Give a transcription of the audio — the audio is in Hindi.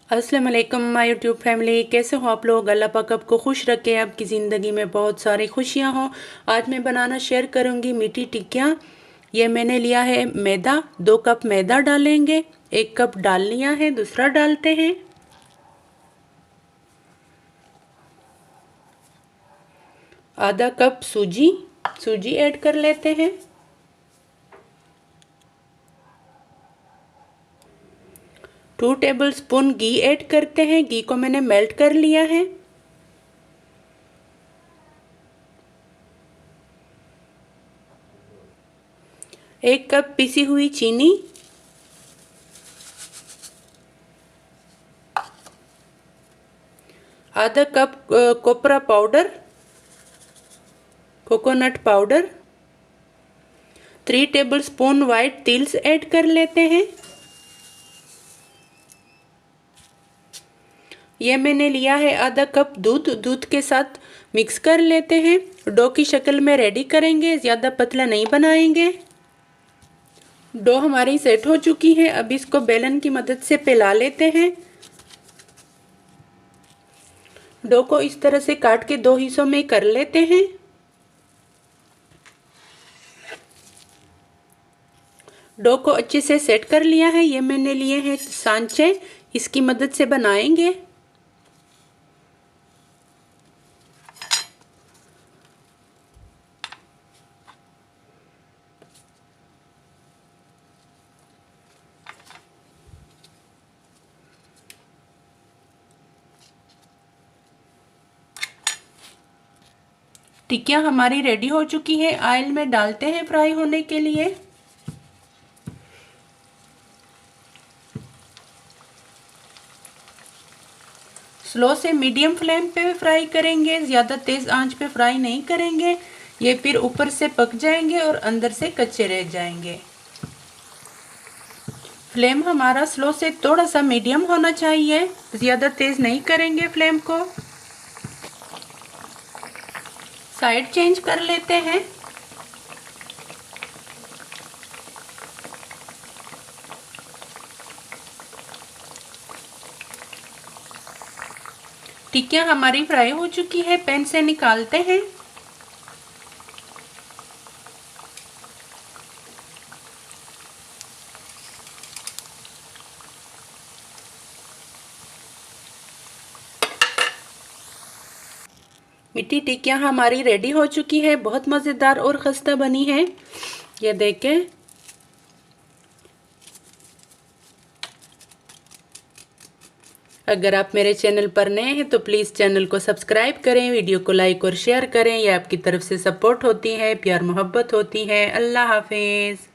अस्सलाम वालेकुम माय यूट्यूब फैमिली, कैसे हो आप लोग। अल्लाह पाक आपको खुश रखे, आपकी ज़िंदगी में बहुत सारी खुशियां हो। आज मैं बनाना शेयर करूंगी मीठी टिक्कियाँ। ये मैंने लिया है मैदा, 2 कप मैदा डालेंगे। 1 कप डाल लिया है, दूसरा डालते हैं। आधा कप सूजी ऐड कर लेते हैं। 2 टेबलस्पून घी ऐड करते हैं। घी को मैंने मेल्ट कर लिया है। 1 कप पिसी हुई चीनी, आधा कप कोपरा powder, coconut powder, 3 tablespoon white तिल्स ऐड कर लेते हैं। ये मैंने लिया है आधा कप दूध के साथ मिक्स कर लेते हैं। डो की शक्ल में रेडी करेंगे, ज़्यादा पतला नहीं बनाएंगे। डो हमारी सेट हो चुकी है। अब इसको बेलन की मदद से फैला लेते हैं। डो को इस तरह से काट के 2 हिस्सों में कर लेते हैं। डो को अच्छे से सेट कर लिया है। ये मैंने लिए हैं सांचे, इसकी मदद से बनाएंगे। टिक्कियाँ हमारी रेडी हो चुकी है। ऑयल में डालते हैं फ्राई होने के लिए। स्लो से मीडियम फ्लेम पे फ्राई करेंगे, ज़्यादा तेज़ आंच पे फ्राई नहीं करेंगे। ये फिर ऊपर से पक जाएंगे और अंदर से कच्चे रह जाएंगे। फ्लेम हमारा स्लो से थोड़ा सा मीडियम होना चाहिए, ज़्यादा तेज़ नहीं करेंगे फ्लेम को। साइड चेंज कर लेते हैं। टिक्कियाँ हमारी फ्राई हो चुकी है, पैन से निकालते हैं। मीठी टिक्कियाँ हमारी रेडी हो चुकी है, बहुत मज़ेदार और खस्ता बनी है। ये देखें। अगर आप मेरे चैनल पर नए हैं तो प्लीज़ चैनल को सब्सक्राइब करें, वीडियो को लाइक और शेयर करें। ये आपकी तरफ से सपोर्ट होती है, प्यार मोहब्बत होती है। अल्लाह हाफिज़।